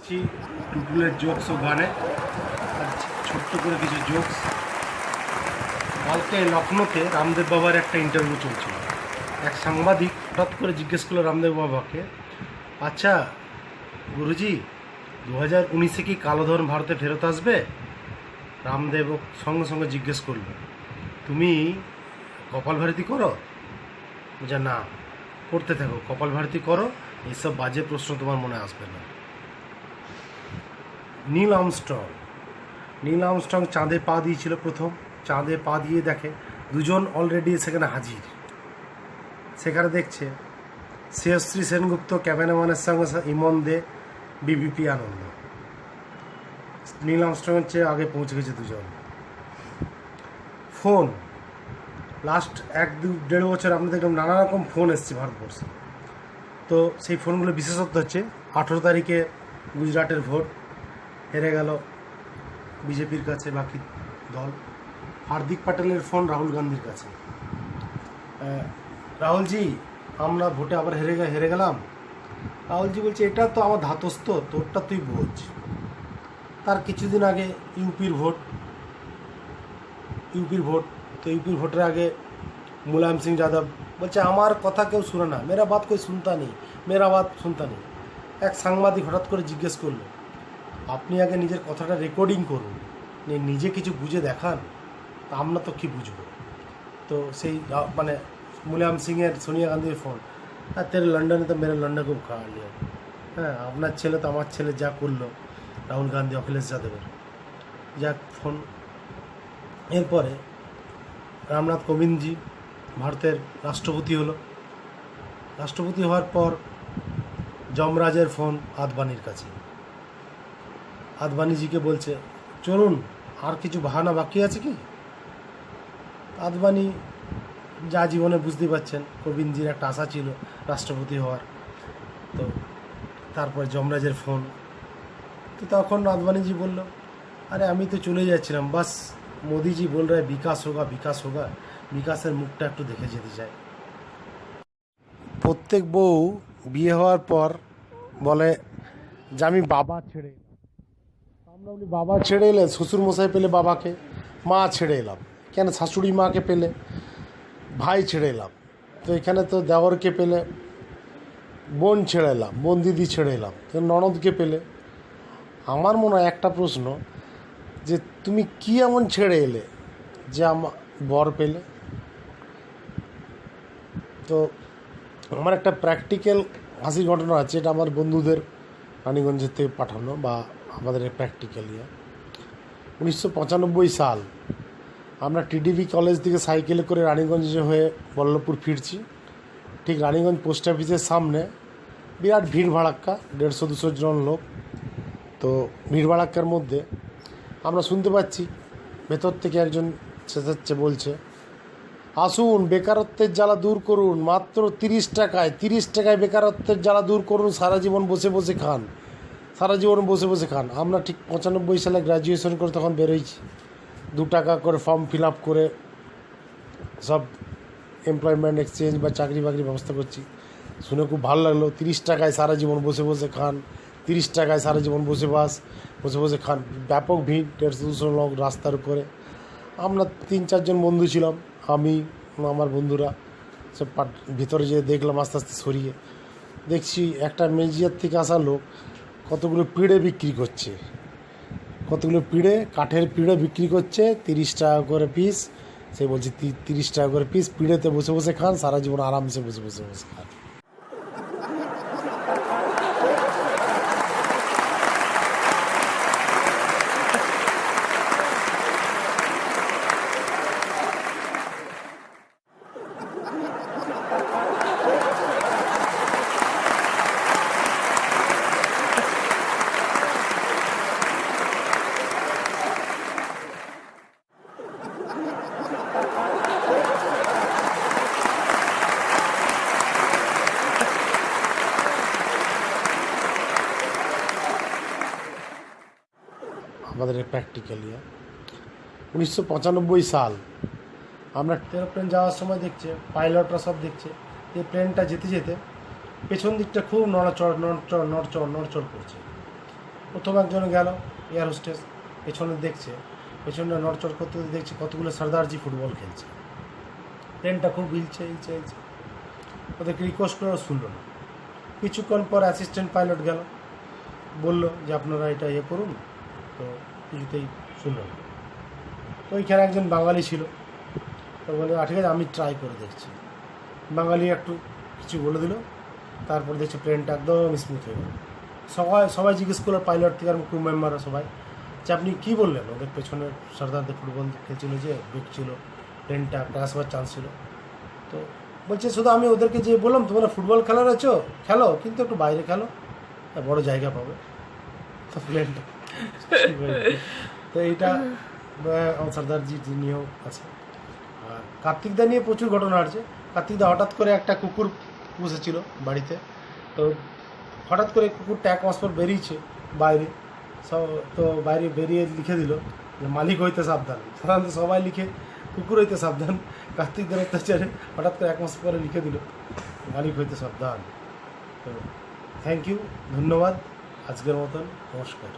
আসছি টুটুলের জোকস ও গানে। আজ ছোট্ট করে কিছু জোকস। কালকে লখনৌতে রামদেব বাবার একটা ইন্টারভিউ চলছিল। এক সাংবাদিক হঠাৎ করে জিজ্ঞেস করলো রামদেব বাবাকে, আচ্ছা গুরুজি, 2019-এ কি কালোধন ভারতে ফেরত আসবে? রামদেব সঙ্গে সঙ্গে জিজ্ঞেস করলো, তুমি কপালভারতী করো? বলছে না। করতে থাকো, কপালভারতী করো, এইসব বাজে প্রশ্ন তোমার মনে আসবে না। নীল আর্মস্ট্রং চাঁদে পা দিয়েছিল প্রথম। চাঁদে পা দিয়ে দেখে দুজন অলরেডি সেখানে হাজির। সেখানে দেখছে শ্রেয়শ্রী সেনগুপ্ত ক্যামেরাম্যানের সঙ্গে ইমন দে, বিবিপি আনন্দ। নীল আর্মস্ট্রংয়ের চেয়ে আগে পৌঁছে গেছে দুজন। ফোন লাস্ট 1-1.5 বছর আপনি দেখলাম নানা রকম ফোন এসছে ভারতবর্ষে। তো সেই ফোনগুলো বিশেষত্ব হচ্ছে 18 তারিখে গুজরাটের ভোট হেরে গেল বিজেপির কাছে বাকি দল। হার্দিক প্যাটেলের ফোন রাহুল গান্ধীর কাছে। রাহুলজি, আমরা ভোটে আবার হেরে গেলাম। রাহুলজি বলছে, এটা তো আমার ধাতস্থ, তোরটা তুই বোঝ। তার কিছুদিন আগে ইউপির ভোট। তো ইউপির ভোটের আগে মুলায়ম সিং যাদব বলছে, আমার কথা কেউ শুনে না, মেরা বাত কোই শুনতা নেই, মেরা বাত শুনতা নেই। এক সাংবাদিক হঠাৎ করে জিজ্ঞেস করলো, আপনি আগে নিজের কথাটা রেকর্ডিং করুন, নিজে কিছু বুঝে দেখান, তা আমরা তো কী বুঝবো। তো সেই মানে মুলায়ম সিংয়ের সোনিয়া গান্ধীর ফোন, আর তেরে লন্ডনে তো মেরে লন্ডন খুব খাওয়া নিয়ে। হ্যাঁ, আপনার ছেলে তো আমার ছেলে যা করলো রাহুল গান্ধী অখিলেশ যাদবের, যাক ফোন। এরপরে রামনাথ কোবিন্দজি ভারতের রাষ্ট্রপতি হলো। রাষ্ট্রপতি হওয়ার পর যমরাজের ফোন আদবানির কাছে। আদবানিজিকে বলছে, চলুন, আর কিছু বাহানা বাকি আছে কি? আদবানি যা জীবনে বুঝতে পারছেন, কোবিন্দজির একটা আশা ছিল রাষ্ট্রপতি হওয়ার। তো তারপর যমরাজের ফোন। তো তখন আদবানিজি বলল, আরে আমি তো চলে যাচ্ছিলাম, বাস মোদিজি বল রে বিকাশ হোগা বিকাশ হোগা, বিকাশের মুখটা একটু দেখে যেতে চাই। প্রত্যেক বউ বিয়ে হওয়ার পর বলে যে আমি বাবা ছেড়ে এলাম। আমরা বলি, বাবা ছেড়ে এলে? শ্বশুর মশাই পেলে বাবাকে, মা ছেড়ে এলাম। কেন শাশুড়ি মাকে পেলে, ভাই ছেড়ে এলাম। তো এখানে তো দেওরকে পেলে, বোন ছেড়ে এলাম, বোন দিদি ছেড়ে এলাম, তো ননদকে পেলে। আমার মনে হয় একটা প্রশ্ন, যে তুমি কি এমন ছেড়ে এলে যে আমার বর পেলে? তো আমার একটা প্র্যাকটিক্যাল হাসির ঘটনা আছে, এটা আমার বন্ধুদের রানীগঞ্জের থেকে পাঠানো, বা আমাদের প্র্যাকটিক্যাল 1995 সাল। আমরা টিডিভি কলেজ থেকে সাইকেলে করে রানীগঞ্জ হয়ে বল্লভপুর ফিরছি। ঠিক রানীগঞ্জ পোস্ট অফিসের সামনে বিরাট ভিড় ভাড়াক্কা, 150-200 জন লোক। তো ভিড় ভাড়াক্কার মধ্যে আমরা শুনতে পাচ্ছি ভেতর থেকে একজন চেঁচাচ্ছে, বলছে, আসুন বেকারত্বের জ্বালা দূর করুন, মাত্র 30 টাকায় বেকারত্বের জ্বালা দূর করুন, সারা জীবন বসে বসে খান। আমরা ঠিক 95 সালে গ্র্যাজুয়েশন করে তখন বেরোইছি, 2 টাকা করে ফর্ম ফিল আপ করে সব এমপ্লয়মেন্ট এক্সচেঞ্জ বা চাকরি বাকরি ব্যবস্থা করছি। শুনে খুব ভালো লাগলো, 30 টাকায় সারা জীবন বসে খান, 30 টাকায় সারা জীবন বসে খান। ব্যাপক ভিড়, 150-200 লোক রাস্তার উপরে। আমরা 3-4 জন বন্ধু ছিলাম, আমি আমার বন্ধুরা সব ভিতরে যেয়ে দেখলাম, আস্তে আস্তে সরিয়ে দেখছি একটা মেজিয়ার থেকে আসা লোক কতগুলো পিঁড়ে বিক্রি করছে, কাঠের পিঁড়ে বিক্রি করছে 30 টাকা করে পিস। সে বলছে 30 টাকা করে পিস, পিঁড়েতে বসে খান, সারা জীবন আরামসে বসে খান। আমাদের প্র্যাকটিক্যাল 1995 সাল। আমরা এরোপ্লেন যাওয়ার সময় দেখছে, পাইলটরা সব দেখছে যে প্লেনটা যেতে যেতে পেছন দিকটা খুব নড়চড় করছে। প্রথম একজনে গেল এয়ার হোস্টেস, পেছনে দেখছে, পেছনে নড়চড় করতে করতে দেখছে কতগুলো সর্দারজি ফুটবল খেলছে, ট্রেনটা খুব হিলছে হিলছে হিলছে, ওদেরকে রিকোয়েস্ট করেও শুনলো না। কিছুক্ষণ পর অ্যাসিস্ট্যান্ট পাইলট গেল, বলল যে আপনারা এটা ইয়ে করুন, তো কিছুতেই শুনলো না। তো ওইখানে একজন বাঙালি ছিল, তো বলে ঠিক আছে আমি ট্রাই করে দেখছি। বাঙালি একটু কিছু বলে দিল, তারপর দেখছি প্লেনটা একদম স্মুথ হয়ে গেল। সবাই জিজ্ঞেস করলো, পাইলট থেকে আর ক্রু মেম্বাররা সবাই, যে আপনি কী বললেন ওদের পেছনে সর্দারদের ফুটবল খেলছিল যে ঢুকছিল, প্লেনটা ক্র্যাশ হওয়ার চান্স ছিল। তো বলছে শুধু আমি ওদেরকে যে বললাম তোমরা ফুটবল খেলার আছো খেলো, কিন্তু একটু বাইরে খেলো, বড় জায়গা পাবে। তো প্লেনটা তো এইটা আমার সর্দারজি নিয়েও আছে। আর কার্তিকদা নিয়ে প্রচুর ঘটনা আছে। কার্তিকদা হঠাৎ করে একটা কুকুর পুষেছিল বাড়িতে, তো হঠাৎ করে কুকুরটা 1 মাস পর বেরিয়েছে বাইরে, তো বাইরে বেরিয়ে লিখে দিল যে মালিক হইতে সাবধান। সাধারণত সবাই লিখে কুকুর হইতে সাবধান, কার্তিকদার অত্যাচারে হঠাৎ করে 1 মাস পরে লিখে দিল মালিক হইতে সাবধান। তো থ্যাংক ইউ, ধন্যবাদ, আজকের মতন নমস্কার।